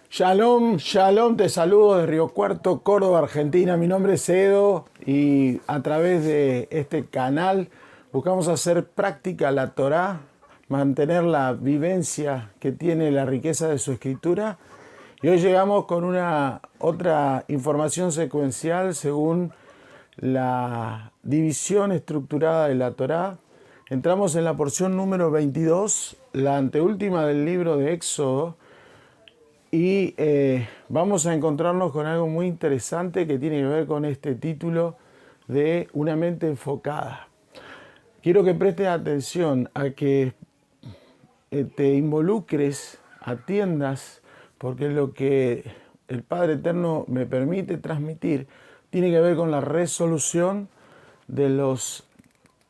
Shalom, shalom, te saludo de Río Cuarto, Córdoba, Argentina. Mi nombre es Edo y a través de este canal buscamos hacer práctica la Torá, mantener la vivencia que tiene la riqueza de su escritura. Y hoy llegamos con otra información secuencial según la división estructurada de la Torá. Entramos en la porción número 22, la anteúltima del libro de Éxodo. Y vamos a encontrarnos con algo muy interesante que tiene que ver con este título de Una mente enfocada. Quiero que prestes atención a que te involucres, atiendas, porque lo que el Padre Eterno me permite transmitir tiene que ver con la resolución de los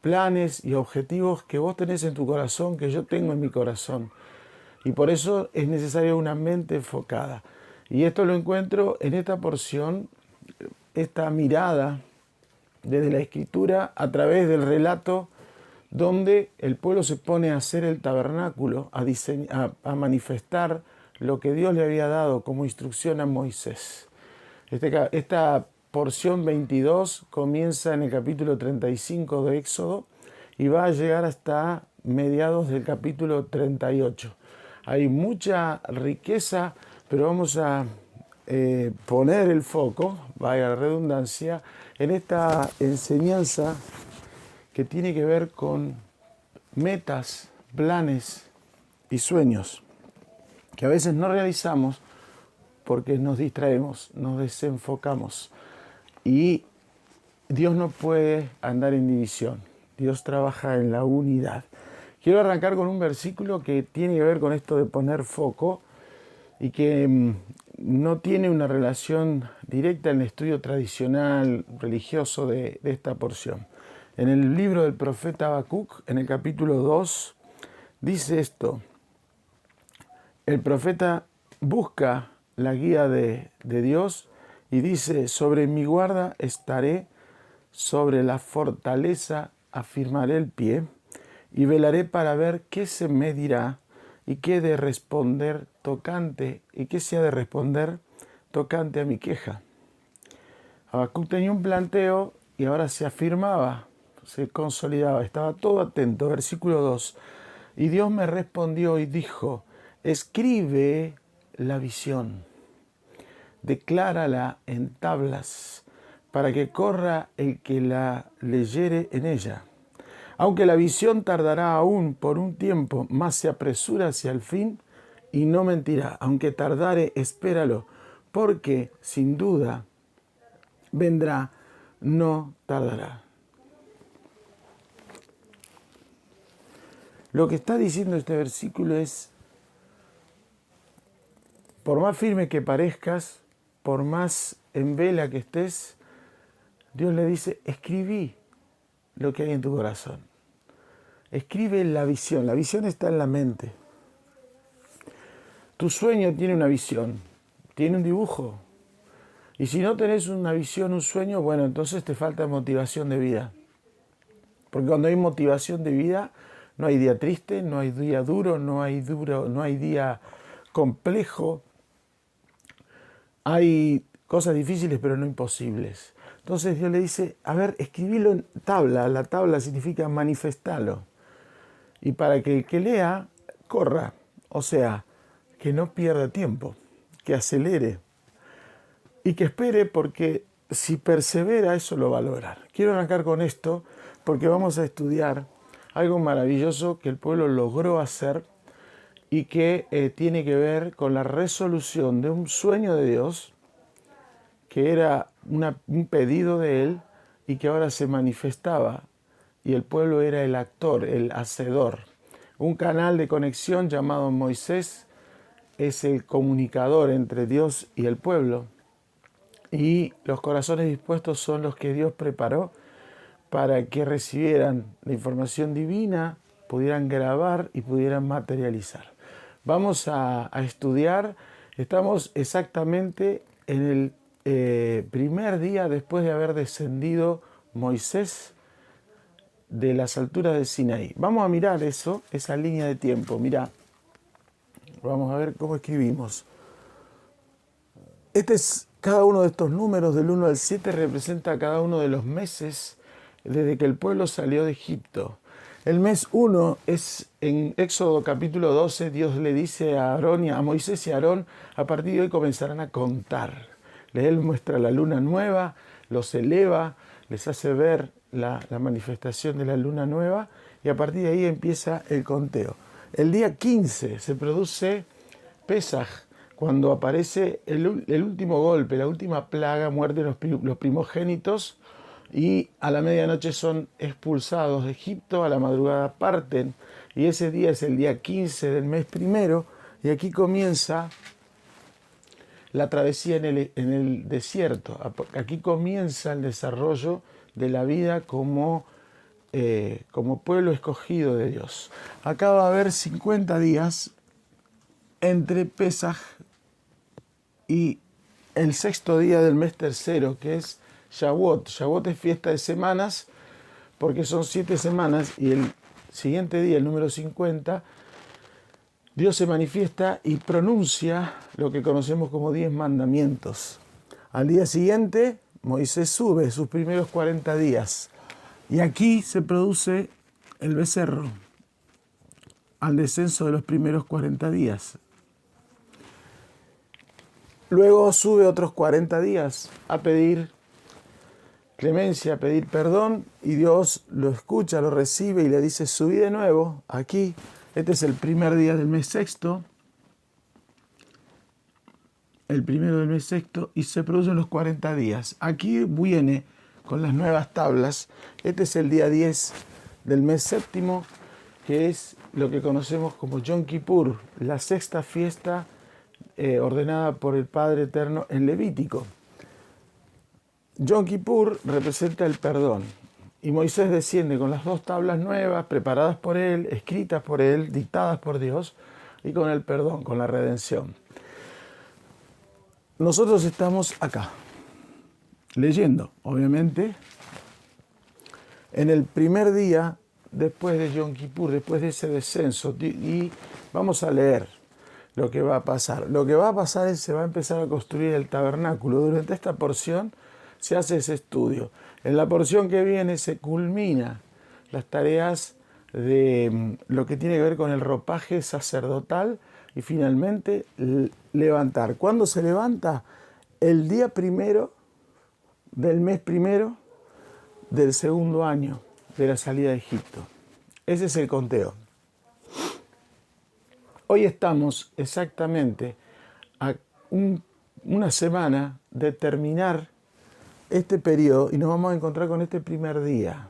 planes y objetivos que vos tenés en tu corazón, que yo tengo en mi corazón. Y por eso es necesaria una mente enfocada. Y esto lo encuentro en esta porción, esta mirada desde la escritura a través del relato donde el pueblo se pone a hacer el tabernáculo, a manifestar lo que Dios le había dado como instrucción a Moisés. Esta porción 22 comienza en el capítulo 35 de Éxodo y va a llegar hasta mediados del capítulo 38. Hay mucha riqueza, pero vamos a poner el foco, vaya la redundancia, en esta enseñanza que tiene que ver con metas, planes y sueños que a veces no realizamos porque nos distraemos, nos desenfocamos. Y Dios no puede andar en división. Dios trabaja en la unidad. Quiero arrancar con un versículo que tiene que ver con esto de poner foco y que no tiene una relación directa en el estudio tradicional religioso de esta porción. En el libro del profeta Habacuc, en el capítulo 2, dice esto: el profeta busca la guía de Dios y dice: sobre mi guarda estaré, sobre la fortaleza afirmaré el pie, y velaré para ver qué se me dirá y qué de responder tocante, y qué se ha de responder tocante a mi queja. Habacuc tenía un planteo y ahora se afirmaba, se consolidaba, estaba todo atento. Versículo 2. Y Dios me respondió y dijo: escribe la visión, declárala en tablas, para que corra el que la leyere en ella. Aunque la visión tardará aún por un tiempo, más se apresura hacia el fin y no mentirá. Aunque tardare, espéralo, porque sin duda vendrá, no tardará. Lo que está diciendo este versículo es: por más firme que parezcas, por más en vela que estés, Dios le dice: escribí lo que hay en tu corazón. Escribe la visión. La visión está en la mente. Tu sueño tiene una visión, tiene un dibujo. Y si no tenés una visión, un sueño, bueno, entonces te falta motivación de vida. Porque cuando hay motivación de vida, no hay día triste, no hay día duro, no hay día complejo. Hay cosas difíciles, pero no imposibles. Entonces Dios le dice: a ver, escribilo en tabla. La tabla significa manifestarlo. Y para que el que lea, corra. O sea, que no pierda tiempo, que acelere y que espere, porque si persevera, eso lo va a lograr. Quiero arrancar con esto porque vamos a estudiar algo maravilloso que el pueblo logró hacer y que tiene que ver con la resolución de un sueño de Dios, que era un pedido de Él y que ahora se manifestaba, y el pueblo era el actor, el hacedor. Un canal de conexión llamado Moisés es el comunicador entre Dios y el pueblo, y los corazones dispuestos son los que Dios preparó para que recibieran la información divina, pudieran grabar y pudieran materializar. Vamos a estudiar. Estamos exactamente en el primer día después de haber descendido Moisés de las alturas de Sinaí. Vamos a mirar eso, esa línea de tiempo. Mirá, Vamos a ver cómo escribimos. Cada uno de estos números, del 1 al 7, representa cada uno de los meses desde que el pueblo salió de Egipto. El mes 1 es en Éxodo capítulo 12, Dios le dice a Moisés y a Aarón, a partir de hoy comenzarán a contar. Él muestra la luna nueva, los eleva, les hace ver la manifestación de la luna nueva y a partir de ahí empieza el conteo. El día 15 se produce Pesaj, cuando aparece el último golpe, la última plaga, muerte de los primogénitos, y a la medianoche son expulsados de Egipto, a la madrugada parten, y ese día es el día 15 del mes primero, y aquí comienza la travesía en el desierto. Aquí comienza el desarrollo de la vida como pueblo escogido de Dios. Acá va a haber 50 días entre Pesaj y el sexto día del mes tercero, que es Shavuot. Shavuot es fiesta de semanas, porque son 7 semanas, y el siguiente día, el número 50, Dios se manifiesta y pronuncia lo que conocemos como 10 mandamientos. Al día siguiente, Moisés sube sus primeros 40 días. Y aquí se produce el becerro, al descenso de los primeros 40 días. Luego sube otros 40 días a pedir clemencia, a pedir perdón, y Dios lo escucha, lo recibe y le dice, subí de nuevo aquí. Este es el primer día del mes sexto, el primero del mes sexto, y se producen los 40 días. Aquí viene con las nuevas tablas. Este es el día 10 del mes séptimo, que es lo que conocemos como Yom Kippur, la sexta fiesta ordenada por el Padre Eterno en Levítico. Yom Kippur representa el perdón, y Moisés desciende con las 2 tablas nuevas, preparadas por él, escritas por él, dictadas por Dios, y con el perdón, con la redención. Nosotros estamos acá, leyendo, obviamente, en el primer día después de Yom Kippur, después de ese descenso, y vamos a leer lo que va a pasar. Lo que va a pasar es que se va a empezar a construir el tabernáculo. Durante esta porción se hace ese estudio. En la porción que viene se culmina las tareas de lo que tiene que ver con el ropaje sacerdotal y finalmente levantar. ¿Cuándo se levanta? El día primero del mes primero del segundo año de la salida de Egipto. Ese es el conteo. Hoy estamos exactamente a una semana de terminar este periodo y nos vamos a encontrar con este primer día.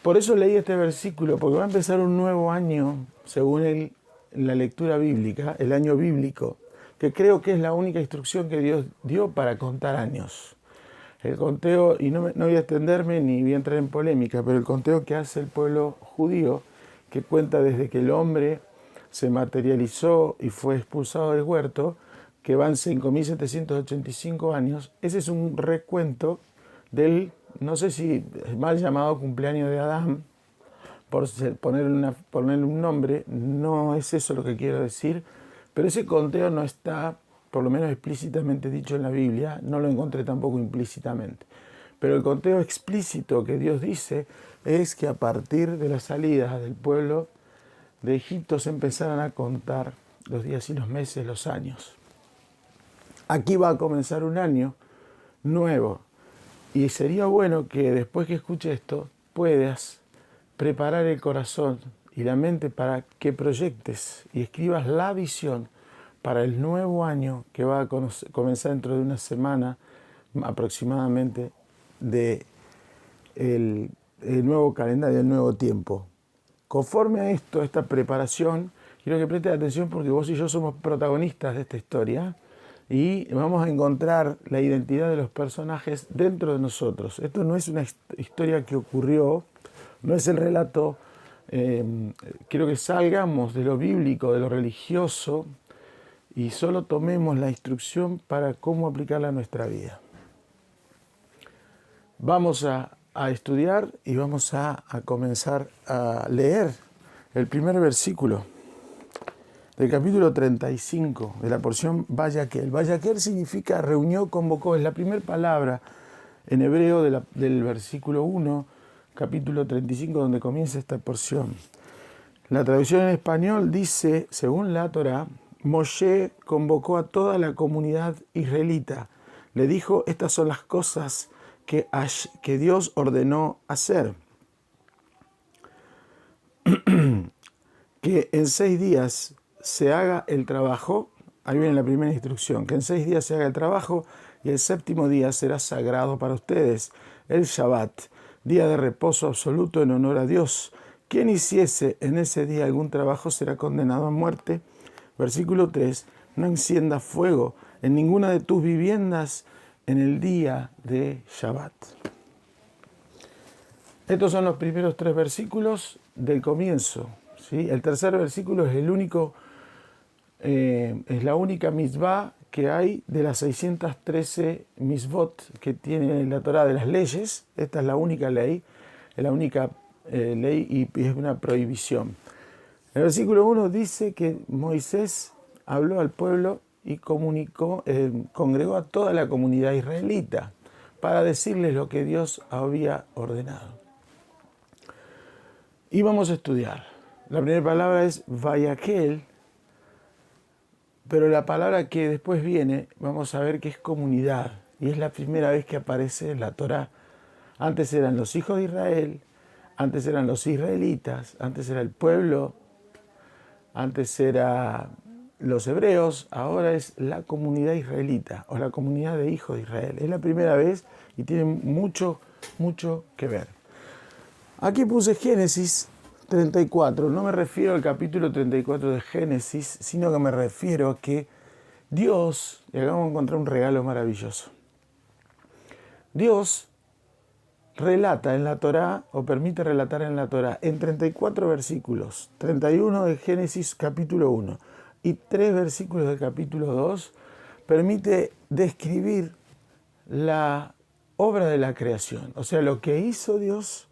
Por eso leí este versículo, porque va a empezar un nuevo año, según la lectura bíblica, el año bíblico, que creo que es la única instrucción que Dios dio para contar años. El conteo, y no voy a extenderme ni voy a entrar en polémica, pero el conteo que hace el pueblo judío, que cuenta desde que el hombre se materializó y fue expulsado del huerto, que van 5.785 años, ese es un recuento del, no sé si mal llamado cumpleaños de Adán, por ponerle un nombre, no es eso lo que quiero decir, pero ese conteo no está, por lo menos explícitamente dicho en la Biblia, no lo encontré tampoco implícitamente. Pero el conteo explícito que Dios dice es que a partir de la salida del pueblo de Egipto se empezaran a contar los días y los meses, los años. Aquí va a comenzar un año nuevo y sería bueno que después que escuche esto puedas preparar el corazón y la mente para que proyectes y escribas la visión para el nuevo año que va a comenzar dentro de una semana aproximadamente de el nuevo calendario, el nuevo tiempo. Conforme a esto, esta preparación, quiero que prestes atención porque vos y yo somos protagonistas de esta historia y vamos a encontrar la identidad de los personajes dentro de nosotros. Esto no es una historia que ocurrió, no es el relato. Quiero que salgamos de lo bíblico, de lo religioso y solo tomemos la instrucción para cómo aplicarla a nuestra vida. Vamos a estudiar y vamos a comenzar a leer el primer versículo. del capítulo 35 de la porción Vayaquel. Vayaquel significa reunió, convocó, es la primera palabra en hebreo del versículo 1, capítulo 35, donde comienza esta porción. La traducción en español dice, según la Torá, Moshe convocó a toda la comunidad israelita. Le dijo, estas son las cosas que Dios ordenó hacer. Que en 6 días se haga el trabajo, ahí viene la primera instrucción, que en 6 días se haga el trabajo y el 7º día será sagrado para ustedes, el Shabbat, día de reposo absoluto en honor a Dios. Quien hiciese en ese día algún trabajo será condenado a muerte. Versículo 3, no enciendas fuego en ninguna de tus viviendas en el día de Shabbat. Estos son los primeros 3 versículos del comienzo. ¿Sí? El tercer versículo es el único, es la única mitzvah que hay de las 613 mitzvot que tiene la Torá de las leyes. Esta es la única ley, es la única ley y es una prohibición. El versículo 1 dice que Moisés habló al pueblo y congregó a toda la comunidad israelita para decirles lo que Dios había ordenado. Y vamos a estudiar. La primera palabra es Vayaquel, pero la palabra que después viene, vamos a ver que es comunidad. Y es la primera vez que aparece en la Torá. Antes eran los hijos de Israel, antes eran los israelitas, antes era el pueblo, antes eran los hebreos, ahora es la comunidad israelita o la comunidad de hijos de Israel. Es la primera vez y tiene mucho que ver. Aquí puse Génesis 34, no me refiero al capítulo 34 de Génesis, sino que me refiero a que Dios, y acá vamos a encontrar un regalo maravilloso. Dios relata en la Torá, o permite relatar en la Torá, en 34 versículos, 31 de Génesis capítulo 1 y 3 versículos del capítulo 2, permite describir la obra de la creación, o sea, lo que hizo Dios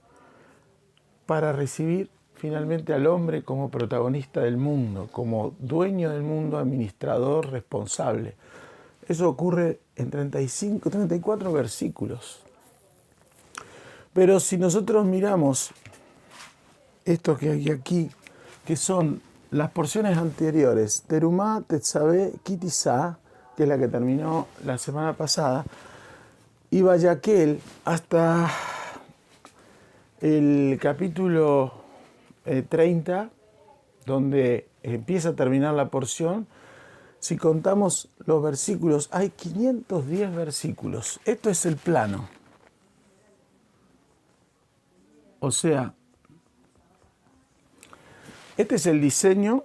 para recibir finalmente al hombre como protagonista del mundo, como dueño del mundo, administrador, responsable. Eso ocurre en 34 versículos. Pero si nosotros miramos esto que hay aquí, que son las porciones anteriores, Terumá, Tetzabé, Kitizá, que es la que terminó la semana pasada, y Vayaquel hasta el capítulo 30, donde empieza a terminar la porción, si contamos los versículos, hay 510 versículos. Esto es el plano. O sea, este es el diseño,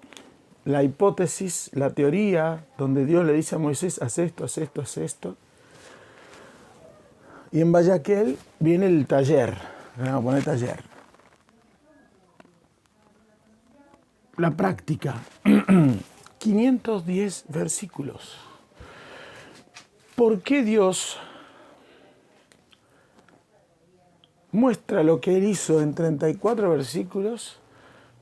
la hipótesis, la teoría, donde Dios le dice a Moisés, haz esto, haz esto, haz esto. Y en Vayaquel viene el taller. Vamos a poner taller. La práctica. 510 versículos. ¿Por qué Dios muestra lo que Él hizo en 34 versículos,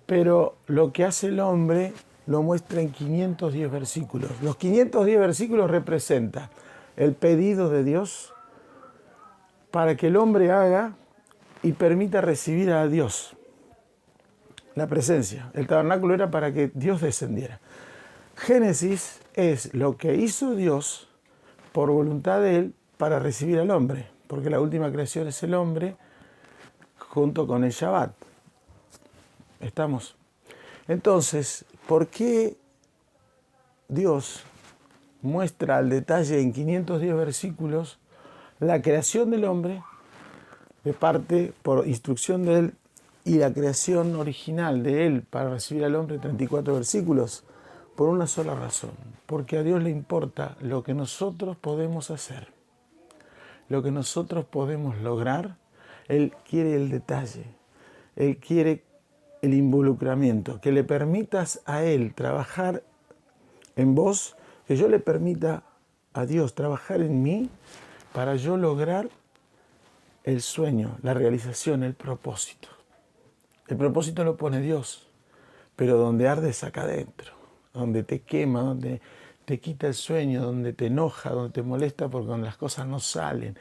pero lo que hace el hombre lo muestra en 510 versículos? Los 510 versículos representan el pedido de Dios para que el hombre haga y permita recibir a Dios. La presencia. El tabernáculo era para que Dios descendiera. Génesis es lo que hizo Dios por voluntad de Él para recibir al hombre, porque la última creación es el hombre junto con el Shabbat. ¿Estamos? Entonces, ¿por qué Dios muestra al detalle en 510 versículos la creación del hombre de parte por instrucción de Él y la creación original de Él para recibir al hombre, 34 versículos? Por una sola razón, porque a Dios le importa lo que nosotros podemos hacer, lo que nosotros podemos lograr. Él quiere el detalle, Él quiere el involucramiento, que le permitas a Él trabajar en vos, que yo le permita a Dios trabajar en mí para yo lograr el sueño, la realización, el propósito. El propósito lo pone Dios, pero donde arde es acá adentro. donde te quema, donde te quita el sueño, donde te enoja, donde te molesta porque cuando las cosas no salen,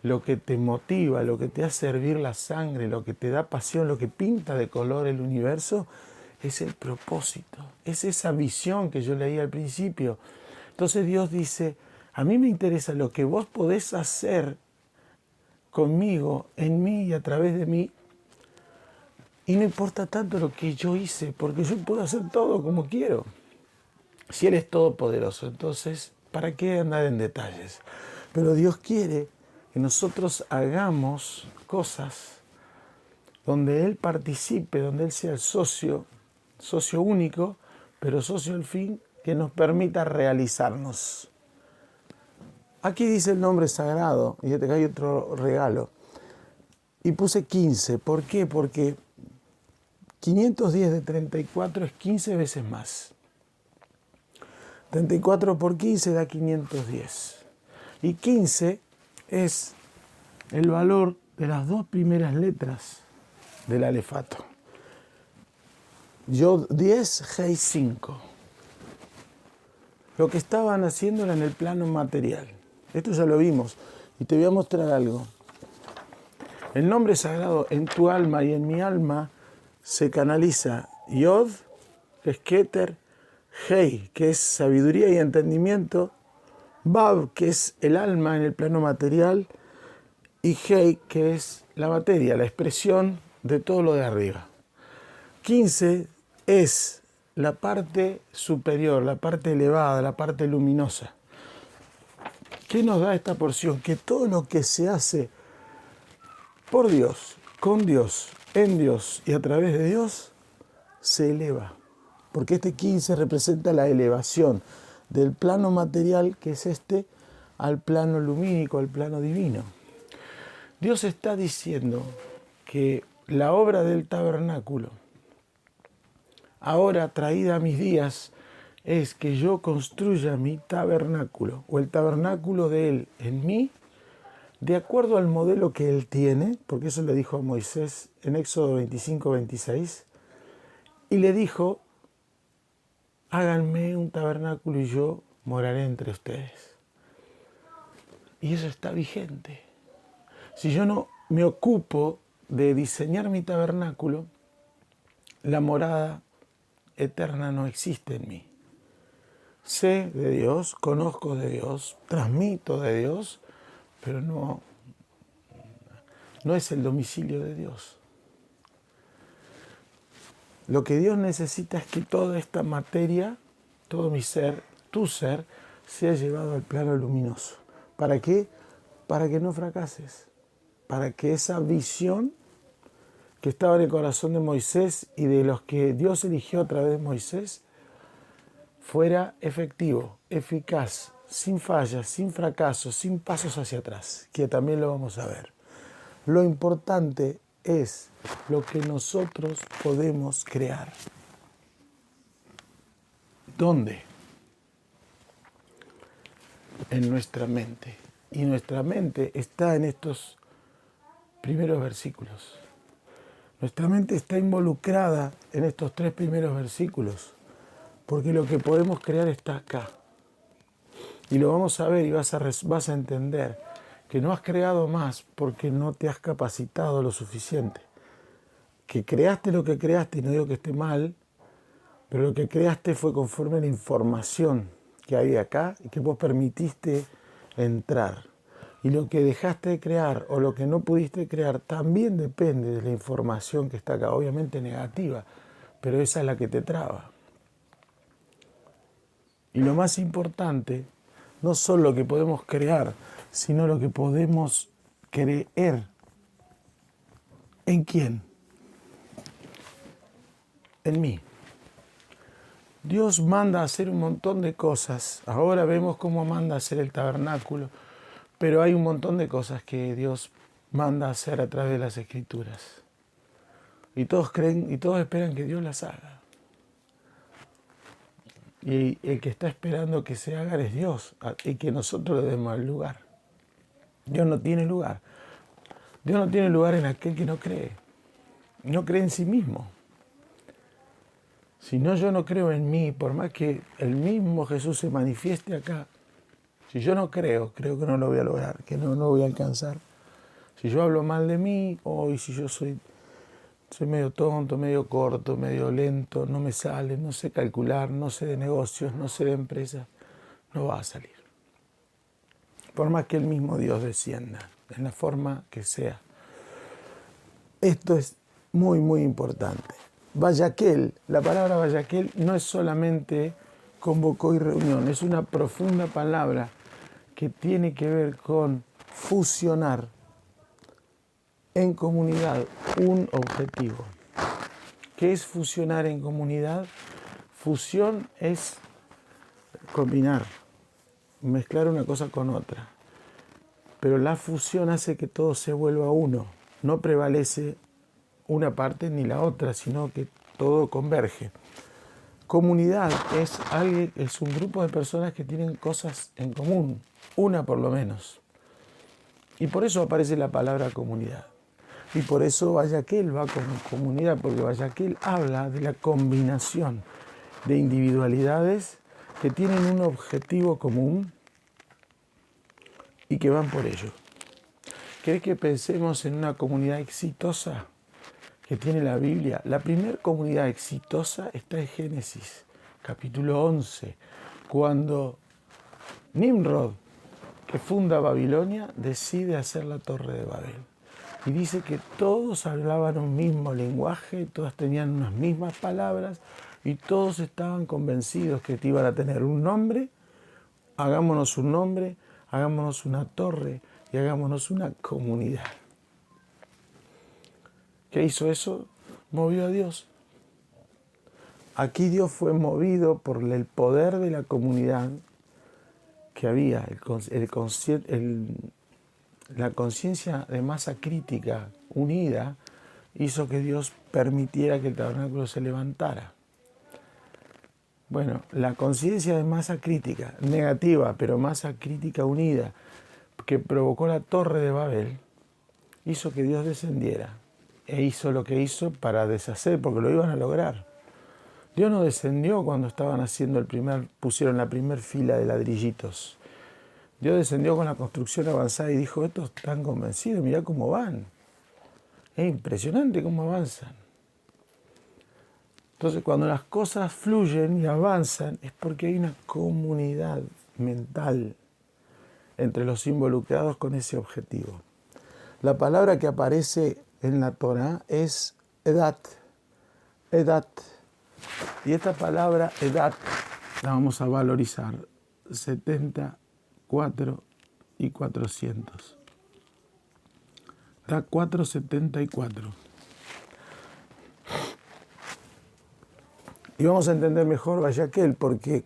lo que te motiva, lo que te hace hervir la sangre, lo que te da pasión, lo que pinta de color el universo, es el propósito, es esa visión que yo leí al principio. Entonces Dios dice, a mí me interesa lo que vos podés hacer conmigo, en mí y a través de mí, y no importa tanto lo que yo hice, porque yo puedo hacer todo como quiero. Si Él es todopoderoso, entonces, ¿para qué andar en detalles? Pero Dios quiere que nosotros hagamos cosas donde Él participe, donde Él sea el socio único, pero socio al fin, que nos permita realizarnos. Aquí dice el nombre sagrado, y acá hay otro regalo. Y puse 15. ¿Por qué? Porque 510 de 34 es 15 veces más. 34 por 15 da 510. Y 15 es el valor de las dos primeras letras del alefato. Yod 10, Hei 5. Lo que estaban haciendo era en el plano material. Esto ya lo vimos. Y te voy a mostrar algo. El nombre sagrado en tu alma y en mi alma se canaliza Yod, que es Keter, Hei, que es sabiduría y entendimiento, Bab, que es el alma en el plano material, y Hei, que es la materia, la expresión de todo lo de arriba. 15 es la parte superior, la parte elevada, la parte luminosa. ¿Qué nos da esta porción? Que todo lo que se hace por Dios, con Dios, en Dios y a través de Dios, se eleva. Porque este 15 representa la elevación del plano material, que es este, al plano lumínico, al plano divino. Dios está diciendo que la obra del tabernáculo, ahora traída a mis días, es que yo construya mi tabernáculo, o el tabernáculo de Él en mí, de acuerdo al modelo que Él tiene, porque eso le dijo a Moisés en Éxodo 25, 26, y le dijo, háganme un tabernáculo y yo moraré entre ustedes. Y eso está vigente. Si yo no me ocupo de diseñar mi tabernáculo, la morada eterna no existe en mí. Sé de Dios, conozco de Dios, transmito de Dios, pero no es el domicilio de Dios. Lo que Dios necesita es que toda esta materia, todo mi ser, tu ser, sea llevado al plano luminoso. ¿Para qué? Para que no fracases. Para que esa visión que estaba en el corazón de Moisés y de los que Dios eligió a través de Moisés, fuera efectivo, eficaz, sin fallas, sin fracasos, sin pasos hacia atrás, que también lo vamos a ver. Lo importante es lo que nosotros podemos crear. ¿Dónde? En nuestra mente. Y nuestra mente está en estos primeros versículos. Nuestra mente está involucrada en estos 3 primeros versículos, porque lo que podemos crear está acá. Y lo vamos a ver y vas a entender que no has creado más porque no te has capacitado lo suficiente. Que creaste lo que creaste, y no digo que esté mal, pero lo que creaste fue conforme a la información que hay acá y que vos permitiste entrar. Y lo que dejaste de crear o lo que no pudiste crear también depende de la información que está acá, obviamente negativa, pero esa es la que te traba. Y lo más importante, no solo lo que podemos crear, sino lo que podemos creer. ¿En quién? En mí. Dios manda a hacer un montón de cosas. Ahora vemos cómo manda a hacer el tabernáculo, pero hay un montón de cosas que Dios manda a hacer a través de las Escrituras. Y todos creen y todos esperan que Dios las haga. Y el que está esperando que se haga es Dios y que nosotros le demos el lugar. Dios no tiene lugar. Dios no tiene lugar en aquel que no cree. No cree en sí mismo. Si no, yo no creo en mí, por más que el mismo Jesús se manifieste acá. Si yo no creo, creo que no lo voy a lograr, que no lo voy a alcanzar. Si yo hablo mal de mí, y si yo soy medio tonto, medio corto, medio lento, no me sale, no sé calcular, no sé de negocios, no sé de empresas, no va a salir. Por más que el mismo Dios descienda, en la forma que sea. Esto es muy, muy importante. Vayaquel, la palabra Vayaquel no es solamente convocó y reunión, es una profunda palabra que tiene que ver con fusionar en comunidad un objetivo. ¿Qué es fusionar en comunidad? Fusión es combinar, mezclar una cosa con otra. Pero la fusión hace que todo se vuelva uno. No prevalece una parte ni la otra, sino que todo converge. Comunidad es un grupo de personas que tienen cosas en común, una por lo menos. Y por eso aparece la palabra comunidad. Y por eso Vayaquel va con comunidad, porque Vayaquel habla de la combinación de individualidades que tienen un objetivo común y que van por ello. ¿Querés que pensemos en una comunidad exitosa que tiene la Biblia? La primera comunidad exitosa está en Génesis, capítulo 11, cuando Nimrod, que funda Babilonia, decide hacer la Torre de Babel. Y dice que todos hablaban un mismo lenguaje, todos tenían unas mismas palabras y todos estaban convencidos que iban a tener un nombre, hagámonos un nombre, hagámonos una torre y hagámonos una comunidad. ¿Qué hizo eso? Movió a Dios. Aquí Dios fue movido por el poder de la comunidad que había, la conciencia de masa crítica unida hizo que Dios permitiera que el tabernáculo se levantara. Bueno, la conciencia de masa crítica, negativa, pero masa crítica unida, que provocó la Torre de Babel, hizo que Dios descendiera e hizo lo que hizo para deshacer, porque lo iban a lograr. Dios no descendió cuando estaban haciendo pusieron la primera fila de ladrillitos. Dios descendió con la construcción avanzada y dijo, estos están convencidos, mirá cómo van. Es impresionante cómo avanzan. Entonces, cuando las cosas fluyen y avanzan, es porque hay una comunidad mental entre los involucrados con ese objetivo. La palabra que aparece en la Torá es Edat. Edat. Y esta palabra Edat la vamos a valorizar. 74 y 400. Da 474. Y vamos a entender mejor Vayaquel, porque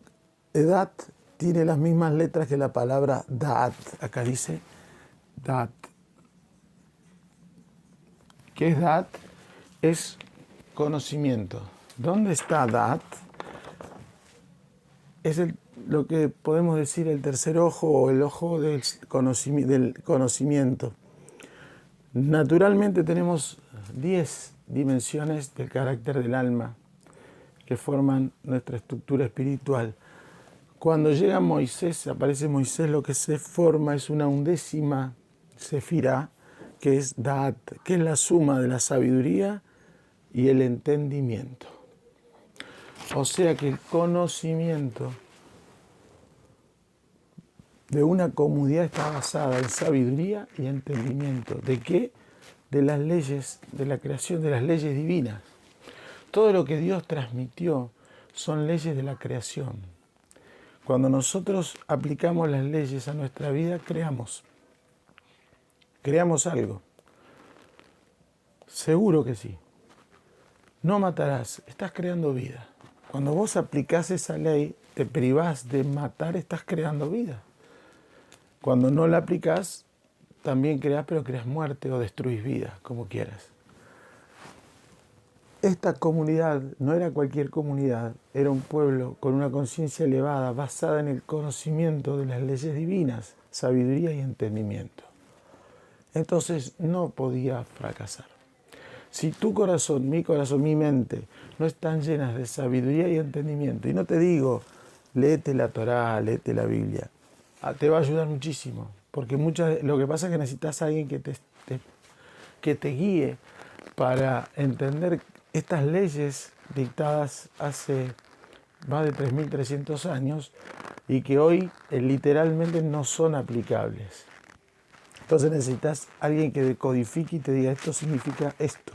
Edat tiene las mismas letras que la palabra Daat. Acá dice Daat. ¿Qué es Daat? Es conocimiento. ¿Dónde está Daat? Es lo que podemos decir el tercer ojo o el ojo del conocimiento. Naturalmente tenemos 10 dimensiones del carácter del alma que forman nuestra estructura espiritual. Cuando llega Moisés, aparece Moisés, lo que se forma es una 11ª sefirá, que es Daat, que es la suma de la sabiduría y el entendimiento. O sea que el conocimiento de una comunidad está basada en sabiduría y entendimiento. ¿De qué? De las leyes de la creación, de las leyes divinas. Todo lo que Dios transmitió son leyes de la creación. Cuando nosotros aplicamos las leyes a nuestra vida, creamos algo. Seguro que sí. No matarás, estás creando vida. Cuando vos aplicás esa ley, te privás de matar, estás creando vida. Cuando no la aplicás, también creás, pero creás muerte o destruís vida, como quieras. Esta comunidad no era cualquier comunidad, era un pueblo con una conciencia elevada, basada en el conocimiento de las leyes divinas, sabiduría y entendimiento. Entonces no podía fracasar. Si tu corazón, mi mente, no están llenas de sabiduría y entendimiento, y no te digo, léete la Torá, léete la Biblia, te va a ayudar muchísimo, porque lo que pasa es que necesitas a alguien que te guíe para entender estas leyes dictadas hace más de 3.300 años y que hoy literalmente no son aplicables. Entonces necesitas alguien que decodifique y te diga esto significa esto,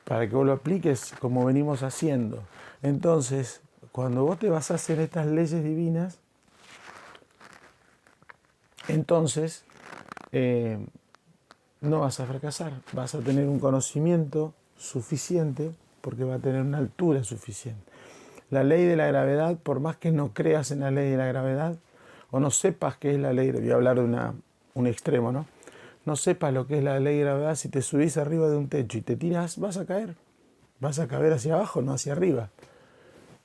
para que vos lo apliques como venimos haciendo. Entonces, cuando vos te basás en estas leyes divinas, entonces no vas a fracasar, vas a tener un conocimiento suficiente porque va a tener una altura suficiente. La ley de la gravedad, por más que no creas en la ley de la gravedad o no sepas qué es la ley, voy a hablar de un extremo, ¿no? No sepas lo que es la ley de gravedad, si te subís arriba de un techo y te tiras, vas a caer hacia abajo, no hacia arriba.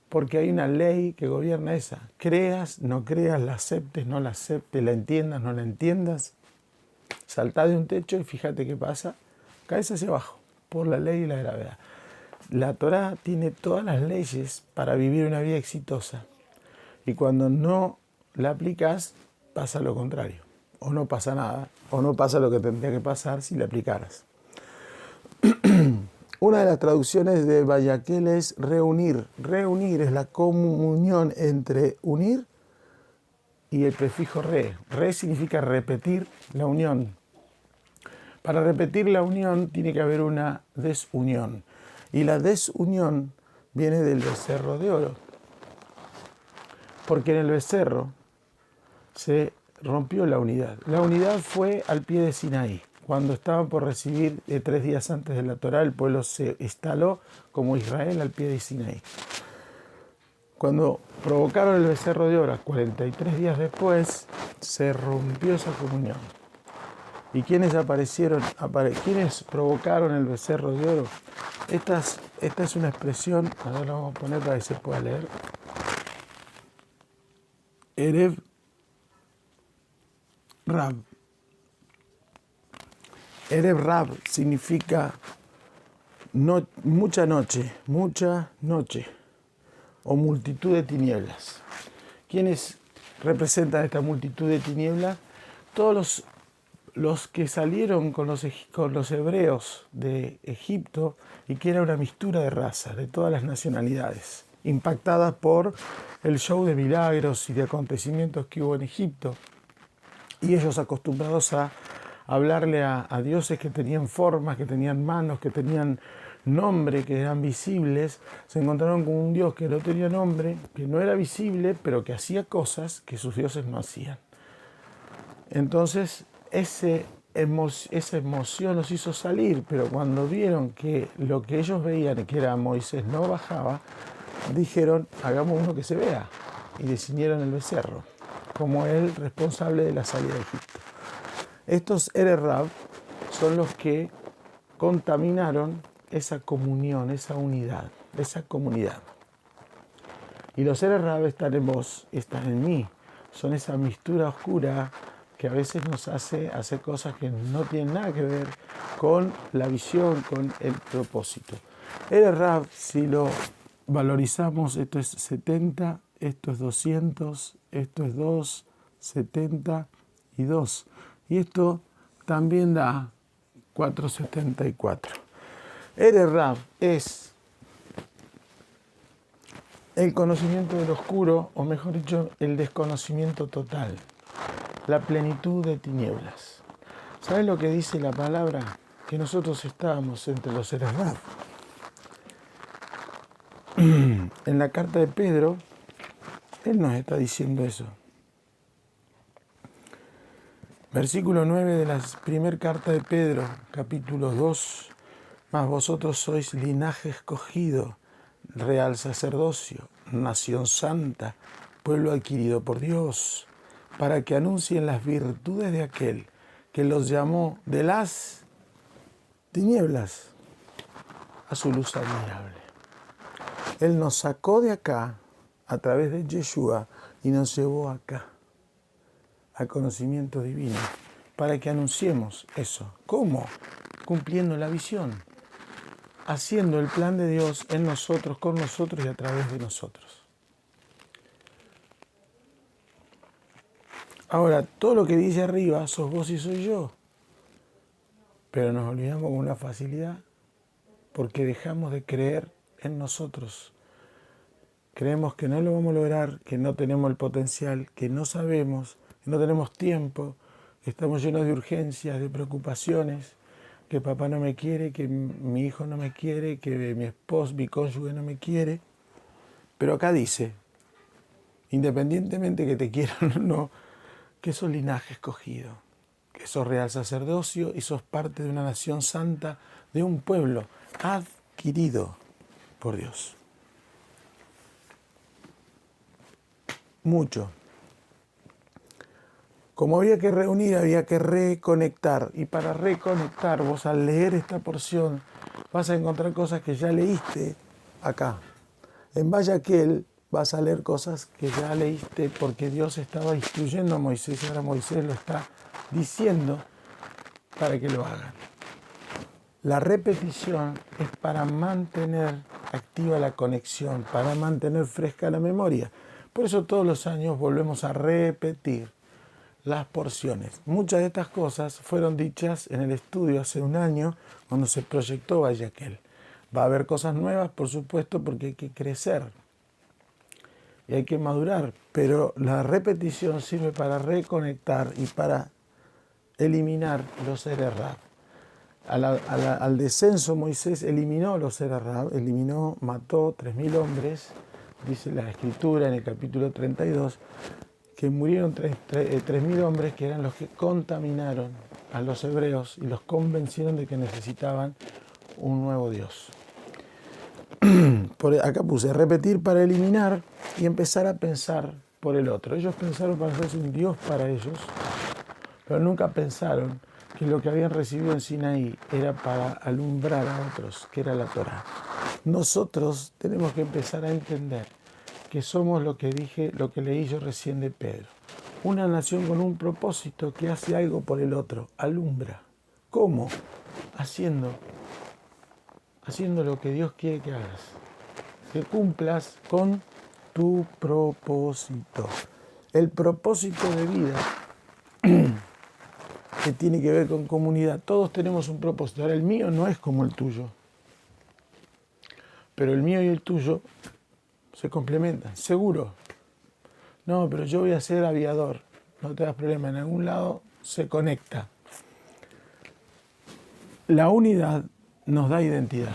Porque hay una ley que gobierna esa. Creas, no creas, la aceptes, no la aceptes, la entiendas, no la entiendas. Saltá de un techo y fíjate qué pasa. Caes hacia abajo por la ley de la gravedad. La Torá tiene todas las leyes para vivir una vida exitosa. Y cuando no la aplicas, pasa lo contrario. O no pasa nada, o no pasa lo que tendría que pasar si la aplicaras. Una de las traducciones de Bayaquel es reunir. Reunir es la comunión entre unir y el prefijo re. Re significa repetir la unión. Para repetir la unión tiene que haber una desunión. Y la desunión viene del becerro de oro. Porque en el becerro se rompió la unidad. La unidad fue al pie de Sinaí. Cuando estaban por recibir 3 días antes de la Torá, el pueblo se instaló como Israel al pie de Sinaí. Cuando provocaron el becerro de oro, 43 días después, se rompió esa comunión. ¿Y quiénes aparecieron? ¿Quiénes provocaron el becerro de oro? Esta es una expresión, ahora la vamos a poner para que se pueda leer. Erev Rab. Erev Rab significa mucha noche, o multitud de tinieblas. ¿Quiénes representan esta multitud de tinieblas? Todos los que salieron con los hebreos de Egipto y que era una mixtura de razas, de todas las nacionalidades, impactadas por el show de milagros y de acontecimientos que hubo en Egipto. Y ellos acostumbrados a hablarle a dioses que tenían formas, que tenían manos, que tenían nombre, que eran visibles, se encontraron con un Dios que no tenía nombre, que no era visible, pero que hacía cosas que sus dioses no hacían. Entonces, esa emoción los hizo salir, pero cuando vieron que lo que ellos veían, que era Moisés, no bajaba, dijeron, hagamos uno que se vea, y definieron el becerro como el responsable de la salida de Egipto. Estos Erev Rab son los que contaminaron esa comunión, esa unidad, esa comunidad. Y los Erev Rab están en vos, están en mí. Son esa mixtura oscura que a veces nos hace hacer cosas que no tienen nada que ver con la visión, con el propósito. Erev Rab, si lo valorizamos, esto es 70, esto es 200, esto es 2, 70 y 2. Y esto también da 474. Erev Rab es el conocimiento del oscuro, o mejor dicho, el desconocimiento total, la plenitud de tinieblas. ¿Sabes lo que dice la palabra? Que nosotros estábamos entre los Erev Rab. En la carta de Pedro, él nos está diciendo eso. Versículo 9 de la primera carta de Pedro, capítulo 2. Mas vosotros sois linaje escogido, real sacerdocio, nación santa, pueblo adquirido por Dios, para que anuncien las virtudes de aquel que los llamó de las tinieblas a su luz admirable. Él nos sacó de acá a través de Yeshua y nos llevó acá al conocimiento divino para que anunciemos eso. ¿Cómo? cumpliendo la visión, haciendo el plan de Dios en nosotros, con nosotros y a través de nosotros. Ahora, todo lo que dice arriba, sos vos y soy yo. Pero nos olvidamos con una facilidad porque dejamos de creer en nosotros. Creemos que no lo vamos a lograr, que no tenemos el potencial, que no sabemos, que no tenemos tiempo, que estamos llenos de urgencias, de preocupaciones, que papá no me quiere, que mi hijo no me quiere, que mi esposo, mi cónyuge no me quiere. Pero acá dice, independientemente que te quieran o no, que sos linaje escogido, que sos real sacerdocio y sos parte de una nación santa, de un pueblo adquirido por Dios. Mucho. Como había que reunir, había que reconectar. Y para reconectar, vos al leer esta porción vas a encontrar cosas que ya leíste acá. En Valle Aquel vas a leer cosas que ya leíste porque Dios estaba instruyendo a Moisés y ahora Moisés lo está diciendo para que lo hagan. La repetición es para mantener activa la conexión, para mantener fresca la memoria. Por eso todos los años volvemos a repetir las porciones. Muchas de estas cosas fueron dichas en el estudio hace un año cuando se proyectó Valle Aquel. Va a haber cosas nuevas, por supuesto, porque hay que crecer y hay que madurar, pero la repetición sirve para reconectar y para eliminar los seres Rab. Al descenso Moisés eliminó los seres Rab, mató 3.000 hombres, dice la Escritura en el capítulo 32, que murieron 3.000 hombres que eran los que contaminaron a los hebreos y los convencieron de que necesitaban un nuevo Dios. Acá puse repetir para eliminar y empezar a pensar por el otro. Ellos pensaron para hacerse un Dios para ellos, pero nunca pensaron que lo que habían recibido en Sinaí era para alumbrar a otros, que era la Torá. Nosotros tenemos que empezar a entender que somos lo que leí yo recién de Pedro. Una nación con un propósito que hace algo por el otro, alumbra. ¿Cómo? Haciendo lo que Dios quiere que hagas. Que cumplas con tu propósito. El propósito de vida que tiene que ver con comunidad. Todos tenemos un propósito. Ahora, el mío no es como el tuyo. Pero el mío y el tuyo se complementan, seguro. No, pero yo voy a ser aviador. No te das problema, en algún lado se conecta. La unidad nos da identidad.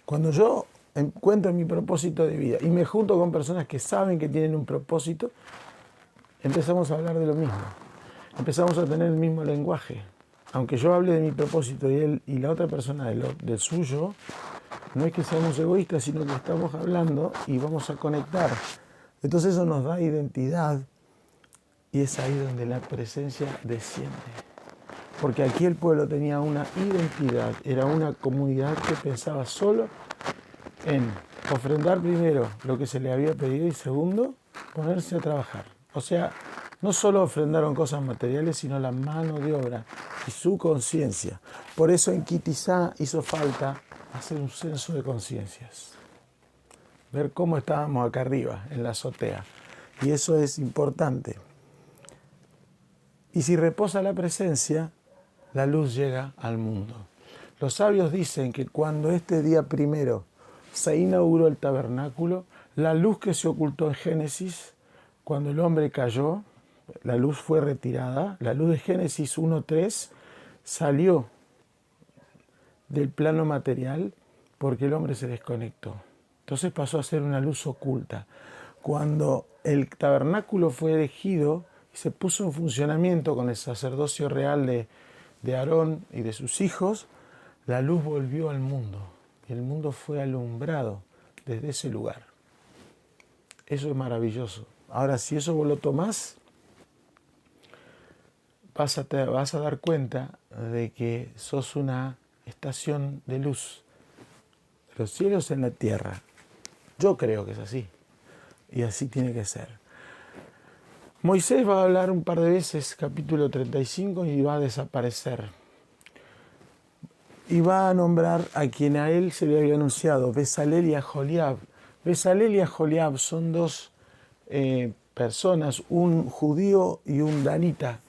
Cuando yo encuentro mi propósito de vida y me junto con personas que saben que tienen un propósito, empezamos a hablar de lo mismo. Empezamos a tener el mismo lenguaje. Aunque yo hable de mi propósito y él y la otra persona del suyo, no es que seamos egoístas, sino que estamos hablando y vamos a conectar. Entonces eso nos da identidad y es ahí donde la presencia desciende. Porque aquí el pueblo tenía una identidad, era una comunidad que pensaba solo en ofrendar primero lo que se le había pedido y segundo, ponerse a trabajar. O sea, no solo ofrendaron cosas materiales, sino la mano de obra y su conciencia. Por eso en Kitizá hizo falta hacer un censo de conciencias. Ver cómo estábamos acá arriba, en la azotea. Y eso es importante. Y si reposa la presencia, la luz llega al mundo. Los sabios dicen que cuando este día primero se inauguró el tabernáculo, la luz que se ocultó en Génesis, cuando el hombre cayó, la luz fue retirada, la luz de Génesis 1:3 salió del plano material porque el hombre se desconectó. Entonces pasó a ser una luz oculta. Cuando el tabernáculo fue erigido y se puso en funcionamiento con el sacerdocio real de Aarón y de sus hijos, la luz volvió al mundo y el mundo fue alumbrado desde ese lugar. Eso es maravilloso. Ahora, si eso vos lo tomás, vas a dar cuenta de que sos una estación de luz. Los cielos en la tierra. Yo creo que es así. Y así tiene que ser. Moisés va a hablar un par de veces, capítulo 35, y va a desaparecer. y va a nombrar a quien a él se le había anunciado, Bezalel y Aholiab. Bezalel y Aholiab son dos personas, un judío y un danita,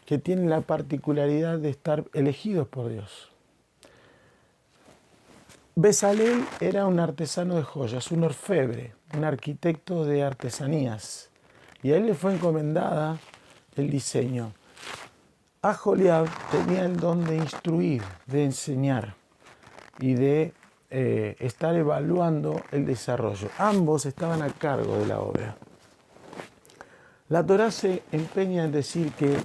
que tienen la particularidad de estar elegidos por Dios. Bezalel era un artesano de joyas, un orfebre, un arquitecto de artesanías, y a él le fue encomendada el diseño. Aholiab tenía el don de instruir, de enseñar y de estar evaluando el desarrollo. Ambos estaban a cargo de la obra. La Torá se empeña en decir que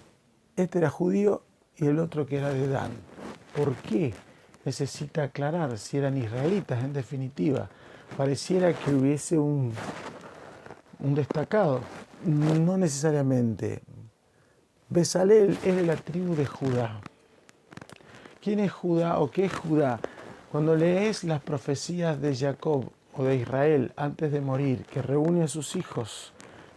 este era judío y el otro que era de Dan. ¿Por qué? Necesita aclarar si eran israelitas en definitiva. Pareciera que hubiese un destacado. No necesariamente. Bezalel es de la tribu de Judá. ¿Quién es Judá o qué es Judá? Cuando lees las profecías de Jacob o de Israel antes de morir, que reúne a sus hijos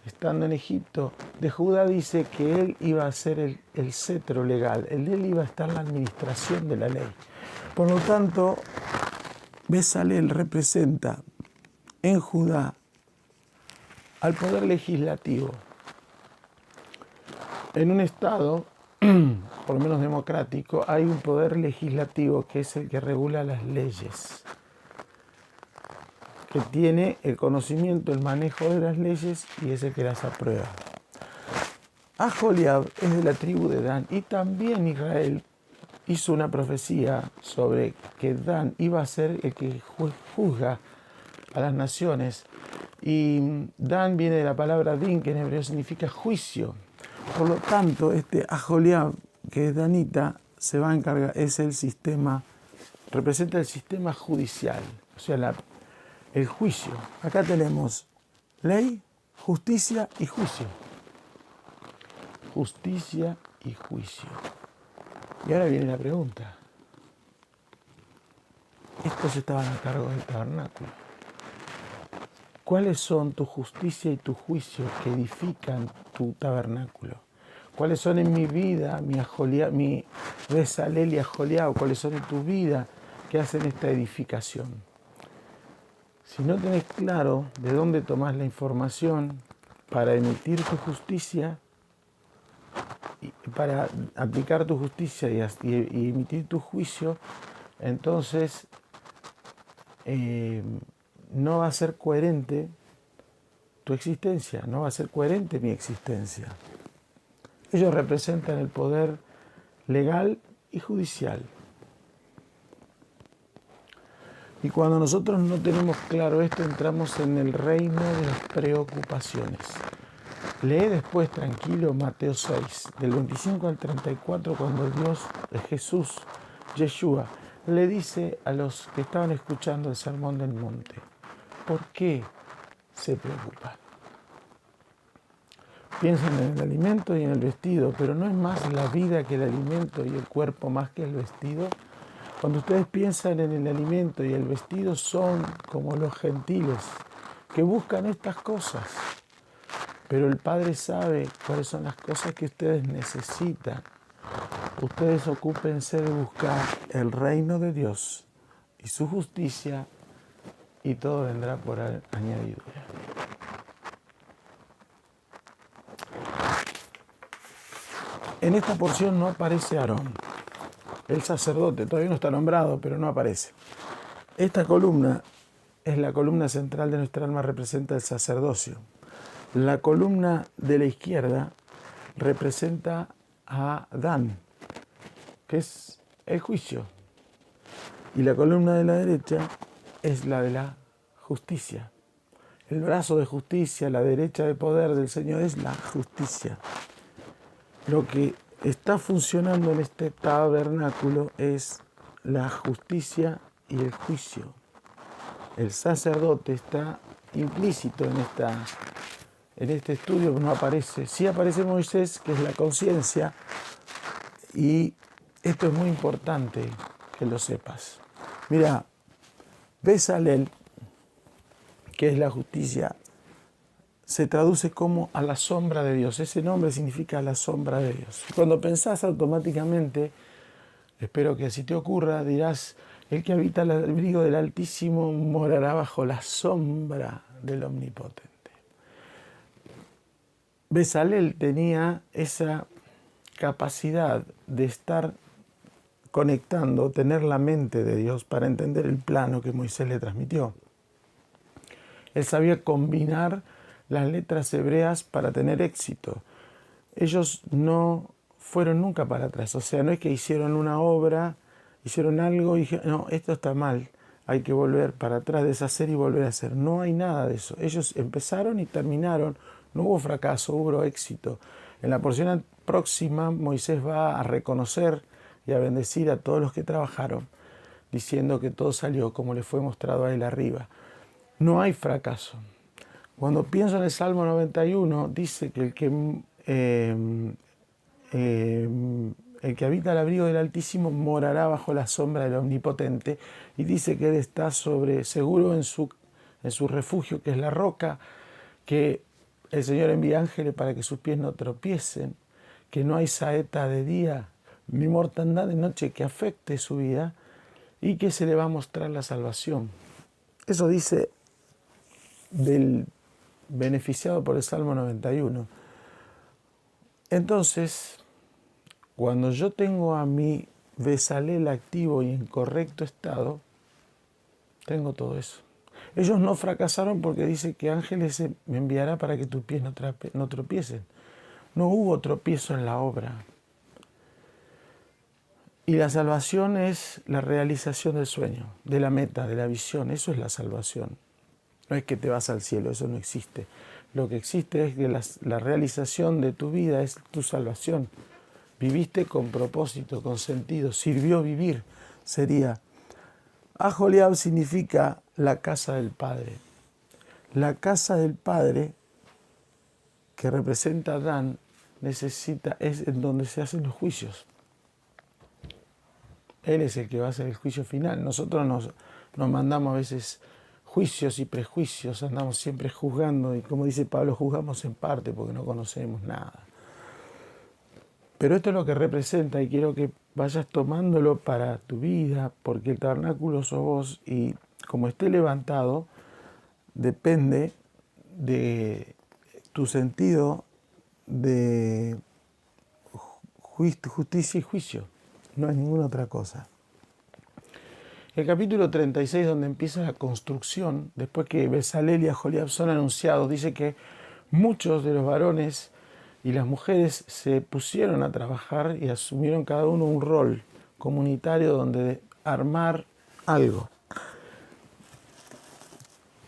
estando en Egipto, de Judá dice que él iba a ser el cetro legal, él iba a estar en la administración de la ley. Por lo tanto, Bezalel representa en Judá al poder legislativo. En un estado, por lo menos democrático, hay un poder legislativo que es el que regula las leyes, que tiene el conocimiento, el manejo de las leyes y es el que las aprueba. Aholiab es de la tribu de Dan y también Israel hizo una profecía sobre que Dan iba a ser el que juzga a las naciones. Y Dan viene de la palabra din, que en hebreo significa juicio. Por lo tanto, este Aholiab, que es danita, se va a encargar, es el sistema, representa el sistema judicial, o sea, el juicio. Acá tenemos ley, justicia y juicio. Justicia y juicio. Y ahora viene la pregunta. Estos estaban a cargo del tabernáculo. ¿Cuáles son tu justicia y tu juicio que edifican tu tabernáculo? ¿Cuáles son en mi vida, mi Bezalel y Aholiab? ¿Cuáles son en tu vida que hacen esta edificación? Si no tenés claro de dónde tomás la información para emitir tu justicia, para aplicar tu justicia y emitir tu juicio, entonces no va a ser coherente tu existencia, no va a ser coherente mi existencia. Ellos representan el poder legal y judicial. Y cuando nosotros no tenemos claro esto, entramos en el reino de las preocupaciones. Lee después tranquilo Mateo 6, del 25 al 34, cuando Jesús, Yeshua, le dice a los que estaban escuchando el Sermón del Monte, ¿por qué se preocupan? Piensan en el alimento y en el vestido, pero ¿no es más la vida que el alimento y el cuerpo más que el vestido? Cuando ustedes piensan en el alimento y el vestido, son como los gentiles que buscan estas cosas. Pero el Padre sabe cuáles son las cosas que ustedes necesitan. Ustedes ocúpense de buscar el reino de Dios y su justicia, y todo vendrá por añadidura. En esta porción no aparece Aarón, el sacerdote, todavía no está nombrado, pero no aparece. Esta columna es la columna central de nuestra alma, representa el sacerdocio. La columna de la izquierda representa a Dan, que es el juicio. Y la columna de la derecha es la de la justicia. El brazo de justicia, la derecha de poder del Señor es la justicia. Lo que está funcionando en este tabernáculo es la justicia y el juicio. El sacerdote está implícito en este estudio, no aparece. Sí aparece Moisés, que es la conciencia, y esto es muy importante que lo sepas. Mira, Bezalel, que es la justicia, se traduce como a la sombra de Dios. Ese nombre significa a la sombra de Dios. Cuando pensás automáticamente, Espero que así te ocurra. Dirás, el que habita al abrigo del Altísimo morará bajo la sombra del Omnipotente. Bezalel tenía esa capacidad de estar conectando, tener la mente de Dios para entender el plano que Moisés le transmitió. Él sabía combinar las letras hebreas para tener éxito. Ellos no fueron nunca para atrás, o sea, no es que hicieron una obra, hicieron algo y dijeron, no, esto está mal, hay que volver para atrás, deshacer y volver a hacer. No hay nada de eso. Ellos empezaron y terminaron, no hubo fracaso, hubo éxito. En la porción próxima, Moisés va a reconocer y a bendecir a todos los que trabajaron, diciendo que todo salió como le fue mostrado a él arriba. No hay fracaso. Cuando pienso en el Salmo 91, dice que el que habita al abrigo del Altísimo morará bajo la sombra del Omnipotente, y dice que él está seguro en su refugio, que es la roca, que el Señor envía ángeles para que sus pies no tropiecen, que no hay saeta de día ni mortandad de noche que afecte su vida, y que se le va a mostrar la salvación. Eso dice del beneficiado por el Salmo 91. Entonces, cuando yo tengo a mi Bezalel activo y en correcto estado, tengo todo eso. Ellos no fracasaron porque dice que ángeles me enviará para que tus pies no tropiecen. No hubo tropiezo en la obra. Y la salvación es la realización del sueño, de la meta, de la visión. Eso es la salvación. No es que te vas al cielo, eso no existe. Lo que existe es que la realización de tu vida es tu salvación. Viviste con propósito, con sentido, sirvió vivir, sería. Aholiab significa la casa del Padre. La casa del Padre, que representa a Adán, es en donde se hacen los juicios. Él es el que va a hacer el juicio final. Nosotros nos mandamos a veces juicios y prejuicios, andamos siempre juzgando, y como dice Pablo, juzgamos en parte porque no conocemos nada. Pero esto es lo que representa, y quiero que vayas tomándolo para tu vida, porque el tabernáculo sos vos, y como esté levantado, depende de tu sentido de justicia y juicio. No es ninguna otra cosa. El capítulo 36, donde empieza la construcción, después que Bezalel y Aholiab son anunciados, dice que muchos de los varones y las mujeres se pusieron a trabajar y asumieron cada uno un rol comunitario donde armar algo.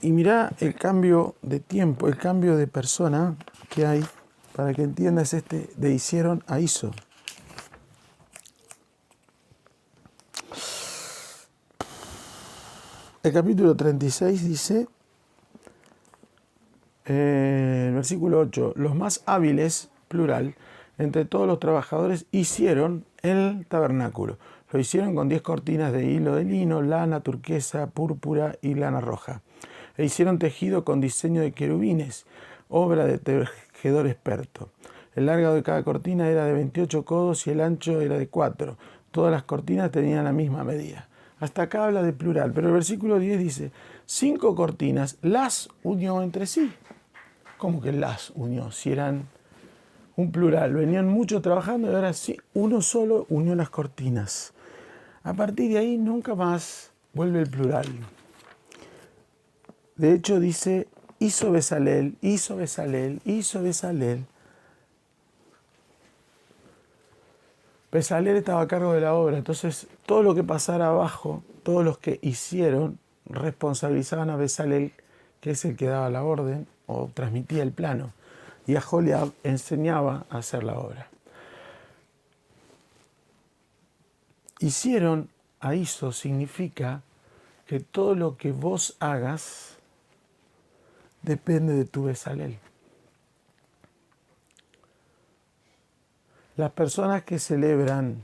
Y mirá el cambio de tiempo, el cambio de persona que hay, para que entiendas de hicieron a hizo. El capítulo 36 dice, el versículo 8, los más hábiles, plural, entre todos los trabajadores hicieron el tabernáculo. Lo hicieron con 10 cortinas de hilo de lino, lana, turquesa, púrpura y lana roja. E hicieron tejido con diseño de querubines, obra de tejedor experto. El largo de cada cortina era de 28 codos y el ancho era de 4. Todas las cortinas tenían la misma medida. Hasta acá habla de plural, pero el versículo 10 dice, 5 cortinas las unió entre sí. ¿Cómo que las unió? Si eran un plural, venían muchos trabajando y ahora sí, uno solo unió las cortinas. A partir de ahí nunca más vuelve el plural. De hecho dice, hizo Bezalel, hizo Bezalel, hizo Bezalel. Bezalel estaba a cargo de la obra, entonces todo lo que pasara abajo, todos los que hicieron, responsabilizaban a Bezalel, que es el que daba la orden o transmitía el plano, y Aholiab enseñaba a hacer la obra. Hicieron a hizo significa que todo lo que vos hagas depende de tu Bezalel. Las personas que celebran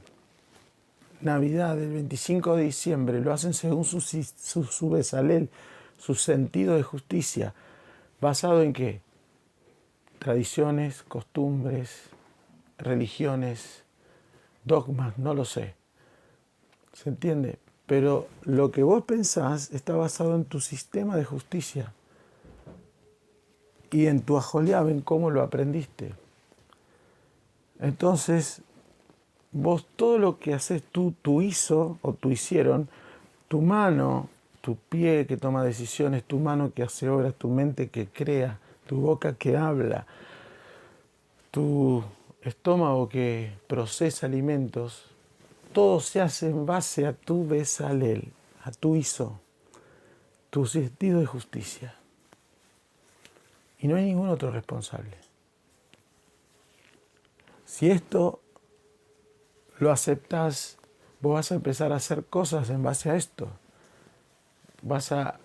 Navidad el 25 de diciembre lo hacen según su Bezalel, su sentido de justicia. ¿Basado en qué? Tradiciones, costumbres, religiones, dogmas, no lo sé. ¿Se entiende? Pero lo que vos pensás está basado en tu sistema de justicia y en tu ajoliab, en cómo lo aprendiste. Entonces, vos todo lo que haces tú hizo o tú hicieron, tu mano, tu pie que toma decisiones, tu mano que hace obras, tu mente que crea, tu boca que habla, tu estómago que procesa alimentos, todo se hace en base a tu Besalel, a tu hizo, tu sentido de justicia. Y no hay ningún otro responsable. Si esto lo aceptás, vos vas a empezar a hacer cosas en base a esto. Vas a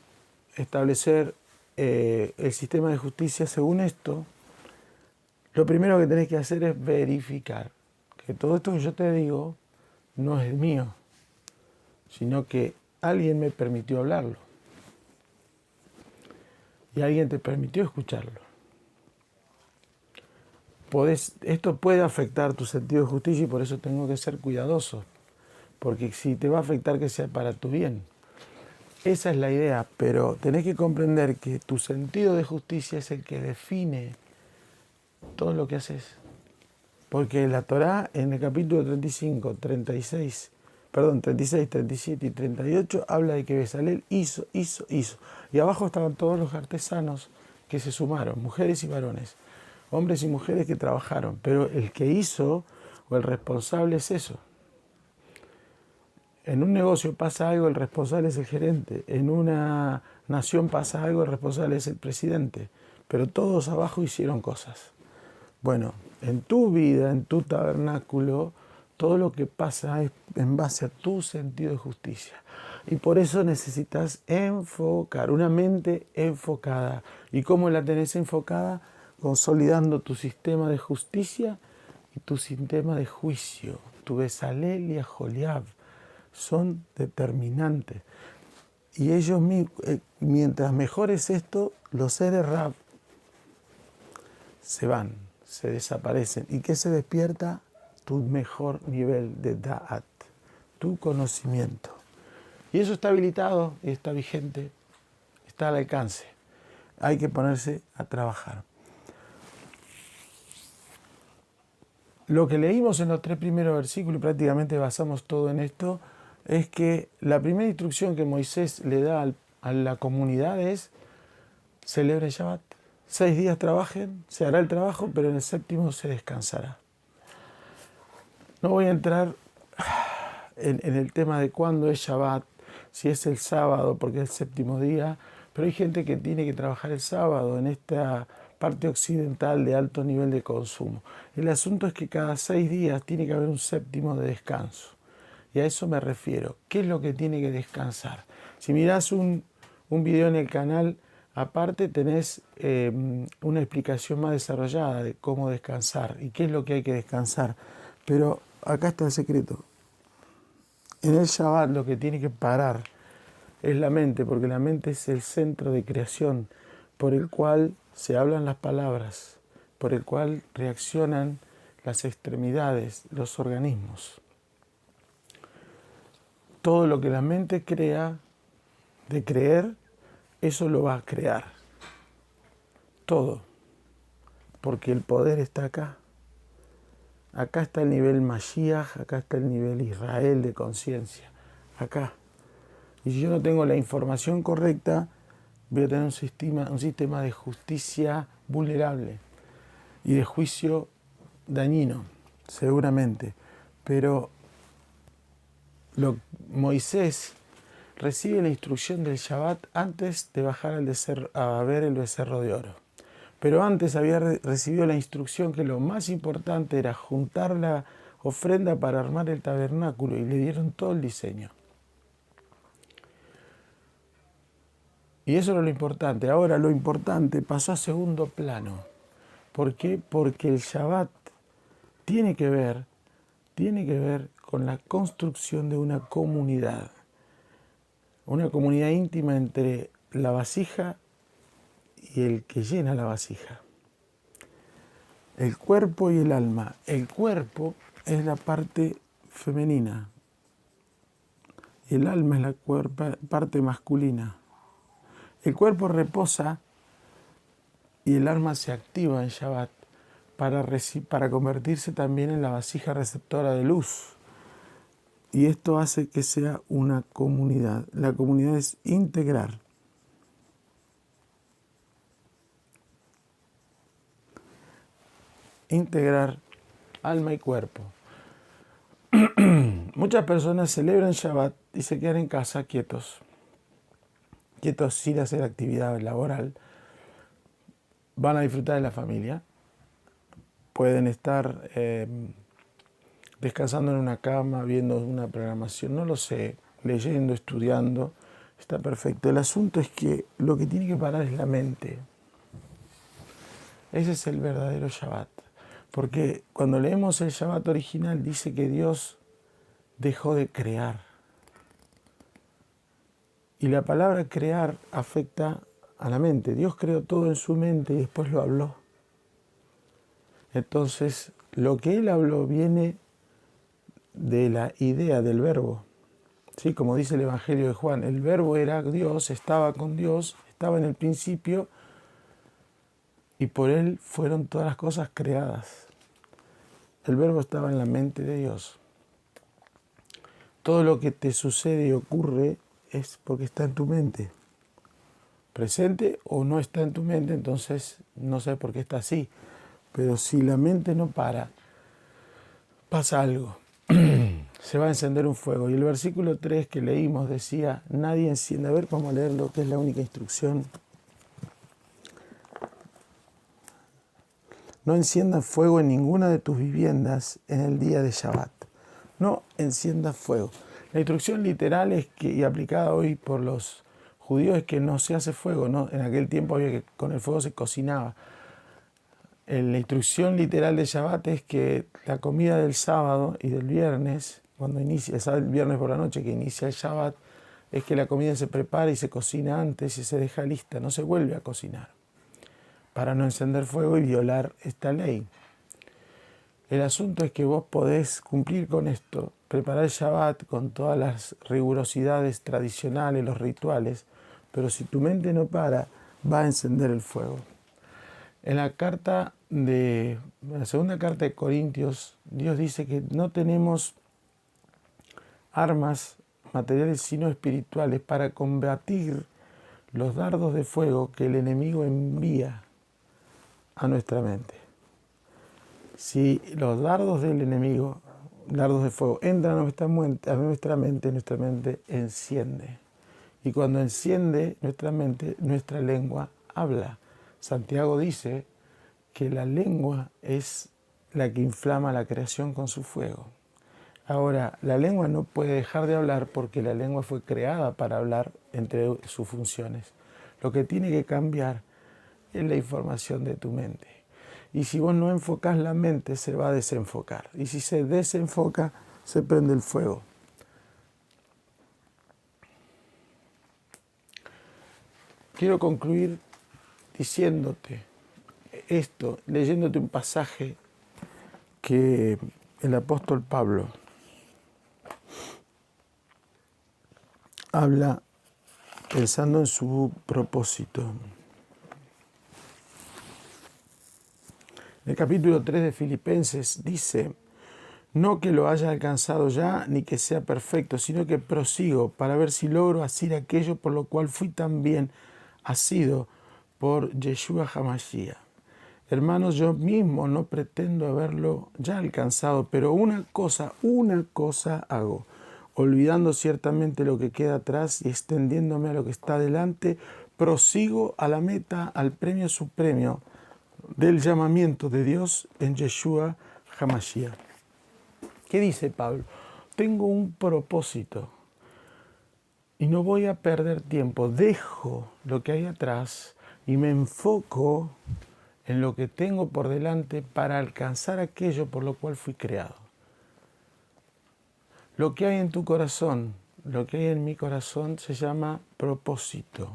establecer el sistema de justicia según esto. Lo primero que tenés que hacer es verificar que todo esto que yo te digo no es mío, sino que alguien me permitió hablarlo. Y alguien te permitió escucharlo. Esto puede afectar tu sentido de justicia y por eso tengo que ser cuidadoso. Porque si te va a afectar, que sea para tu bien. Esa es la idea, pero tenés que comprender que tu sentido de justicia es el que define todo lo que haces. Porque la Torá en el capítulo 35, 36, 37 y 38 habla de que Besalel hizo. Y abajo estaban todos los artesanos que se sumaron, mujeres y varones, hombres y mujeres que trabajaron. Pero el que hizo o el responsable es eso. En un negocio pasa algo, el responsable es el gerente. En una nación pasa algo, el responsable es el presidente. Pero todos abajo hicieron cosas. Bueno, en tu vida, en tu tabernáculo, todo lo que pasa es en base a tu sentido de justicia. Y por eso necesitas enfocar, una mente enfocada. ¿Y cómo la tenés enfocada? Consolidando tu sistema de justicia y tu sistema de juicio. Tu Besalel y Ajoliab son determinantes. Y ellos, mientras mejores esto, los seres Rab se van, se desaparecen. ¿Y qué se despierta? Tu mejor nivel de Da'at, tu conocimiento. Y eso está habilitado, está vigente, está al alcance. Hay que ponerse a trabajar. Lo que leímos en los 3 primeros versículos, y prácticamente basamos todo en esto, es que la primera instrucción que Moisés le da a la comunidad es: celebre el Shabbat. 6 días trabajen, se hará el trabajo, pero en el 7º se descansará. No voy a entrar en el tema de cuándo es Shabbat, si es el sábado, porque es el 7º día, pero hay gente que tiene que trabajar el sábado en esta parte occidental de alto nivel de consumo. El asunto es que cada 6 días tiene que haber un 7º de descanso. Y a eso me refiero. ¿Qué es lo que tiene que descansar? Si mirás un video en el canal, aparte tenés una explicación más desarrollada de cómo descansar y qué es lo que hay que descansar. Pero acá está el secreto. En el Shabbat lo que tiene que parar es la mente, porque la mente es el centro de creación por el cual se hablan las palabras, por el cual reaccionan las extremidades, los organismos. Todo lo que la mente crea de creer, eso lo va a crear. Todo. Porque el poder está acá. Acá está el nivel Mashiach, acá está el nivel Israel de conciencia. Acá. Y si yo no tengo la información correcta, voy a tener un sistema de justicia vulnerable y de juicio dañino, seguramente. Pero Moisés recibe la instrucción del Shabbat antes de bajar a ver el becerro de oro. Pero antes había recibido la instrucción que lo más importante era juntar la ofrenda para armar el tabernáculo, y le dieron todo el diseño. Y eso era lo importante. Ahora lo importante pasó a segundo plano. ¿Por qué? Porque el Shabbat tiene que ver con la construcción de una comunidad íntima entre la vasija y el que llena la vasija. El cuerpo y el alma. El cuerpo es la parte femenina, y el alma es la parte masculina. El cuerpo reposa y el alma se activa en Shabbat para convertirse también en la vasija receptora de luz. Y esto hace que sea una comunidad. La comunidad es integrar. Integrar alma y cuerpo. Muchas personas celebran Shabbat y se quedan en casa quietos sin hacer actividad laboral. Van a disfrutar de la familia. Pueden estar descansando en una cama, viendo una programación, no lo sé, leyendo, estudiando. Está perfecto. El asunto es que lo que tiene que parar es la mente. Ese es el verdadero Shabbat. Porque cuando leemos el Shabbat original dice que Dios dejó de crear. Y la palabra crear afecta a la mente. Dios creó todo en su mente y después lo habló. Entonces, lo que Él habló viene de la idea del verbo. ¿Sí? Como dice el Evangelio de Juan, el verbo era Dios, estaba con Dios, estaba en el principio y por Él fueron todas las cosas creadas. El verbo estaba en la mente de Dios. Todo lo que te sucede y ocurre es porque está en tu mente. Presente o no está en tu mente, entonces no sé por qué está así. Pero si la mente no para, pasa algo. Se va a encender un fuego. Y el versículo 3 que leímos decía, nadie enciende. A ver, vamos a leerlo, que es la única instrucción. No enciendas fuego en ninguna de tus viviendas en el día de Shabbat. No enciendas fuego. La instrucción literal es que, y aplicada hoy por los judíos, es que no se hace fuego, ¿no? En aquel tiempo había que con el fuego se cocinaba. La instrucción literal de Shabbat es que la comida del sábado y del viernes, cuando inicia, el viernes por la noche que inicia el Shabbat, es que la comida se prepara y se cocina antes y se deja lista, no se vuelve a cocinar, para no encender fuego y violar esta ley. El asunto es que vos podés cumplir con esto, preparar el Shabbat con todas las rigurosidades tradicionales, los rituales, pero si tu mente no para, va a encender el fuego. En la segunda carta de Corintios, Dios dice que no tenemos armas materiales sino espirituales para combatir los dardos de fuego que el enemigo envía a nuestra mente. Si los dardos del enemigo, dardos de fuego, entran a nuestra mente enciende. Y cuando enciende nuestra mente, nuestra lengua habla. Santiago dice que la lengua es la que inflama la creación con su fuego. Ahora, la lengua no puede dejar de hablar porque la lengua fue creada para hablar entre sus funciones. Lo que tiene que cambiar es la información de tu mente. Y si vos no enfocás la mente, se va a desenfocar. Y si se desenfoca, se prende el fuego. Quiero concluir diciéndote esto, leyéndote un pasaje que el apóstol Pablo habla pensando en su propósito. En el capítulo 3 de Filipenses dice, no que lo haya alcanzado ya, ni que sea perfecto, sino que prosigo para ver si logro hacer aquello por lo cual fui también asido por Yeshua HaMashiach. Hermanos, yo mismo no pretendo haberlo ya alcanzado, pero una cosa hago, olvidando ciertamente lo que queda atrás y extendiéndome a lo que está delante, prosigo a la meta, al premio supremo del llamamiento de Dios en Yeshua HaMashiach. ¿Qué dice Pablo? Tengo un propósito y no voy a perder tiempo. Dejo lo que hay atrás y me enfoco en lo que tengo por delante para alcanzar aquello por lo cual fui creado. Lo que hay en tu corazón, lo que hay en mi corazón se llama propósito.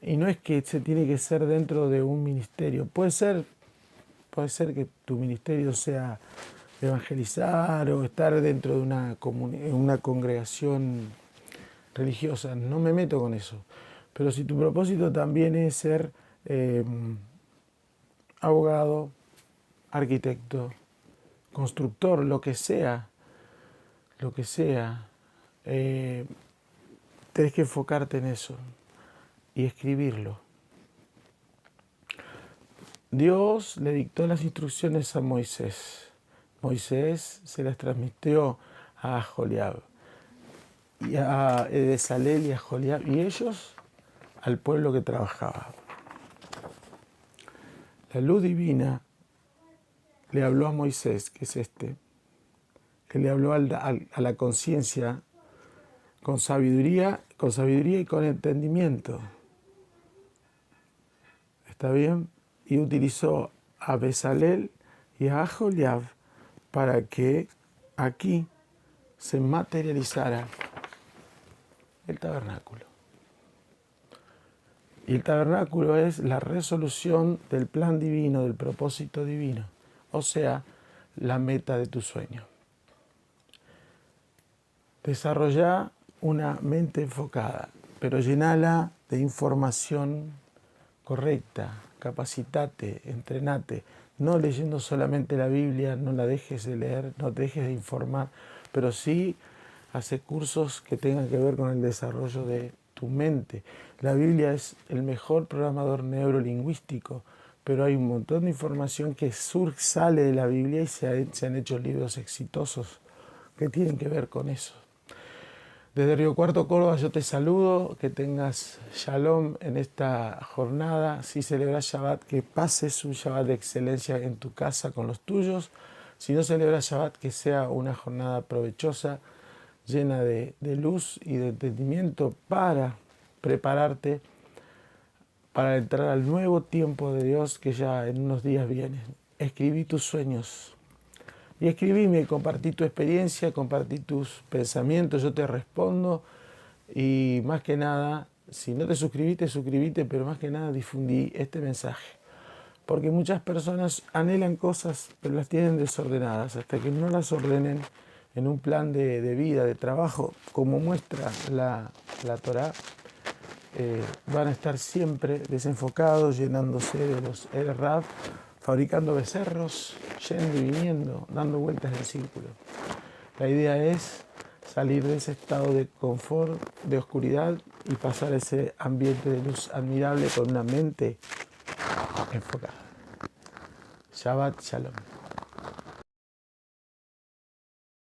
Y no es que se tiene que ser dentro de un ministerio. Puede ser que tu ministerio sea evangelizar o estar dentro de una congregación religiosa. No me meto con eso. Pero si tu propósito también es ser abogado, arquitecto, constructor, lo que sea, tenés que enfocarte en eso y escribirlo. Dios le dictó las instrucciones a Moisés. Moisés se las transmitió a Aholiab, y a Bezalel y a Aholiab, y ellos al pueblo que trabajaba. La luz divina le habló a Moisés, que es que le habló a la conciencia con sabiduría y con entendimiento. ¿Está bien? Y utilizó a Bezalel y a Aholiab para que aquí se materializara el tabernáculo. Y el tabernáculo es la resolución del plan divino, del propósito divino, o sea, la meta de tu sueño. Desarrolla una mente enfocada, pero llenala de información correcta, capacitate, entrenate, no leyendo solamente la Biblia, no la dejes de leer, no te dejes de informar, pero sí hace cursos que tengan que ver con el desarrollo de tu mente. La Biblia es el mejor programador neurolingüístico, pero hay un montón de información que sale de la Biblia y se han hecho libros exitosos que tienen que ver con eso. Desde Río Cuarto, Córdoba, yo te saludo, que tengas shalom en esta jornada. Si celebras Shabbat, que pases un Shabbat de excelencia en tu casa con los tuyos. Si no celebras Shabbat, que sea una jornada provechosa, llena de luz y de entendimiento para prepararte para entrar al nuevo tiempo de Dios que ya en unos días viene. Escribí tus sueños. Y escribime, compartí tu experiencia, compartí tus pensamientos, yo te respondo. Y más que nada, si no te suscribiste, suscribite, pero más que nada difundí este mensaje. Porque muchas personas anhelan cosas, pero las tienen desordenadas. Hasta que no las ordenen en un plan de vida, de trabajo, como muestra la Torá, van a estar siempre desenfocados, llenándose de los Rav, fabricando becerros, yendo y viniendo, dando vueltas en círculo. La idea es salir de ese estado de confort, de oscuridad, y pasar a ese ambiente de luz admirable con una mente enfocada. Shabbat Shalom.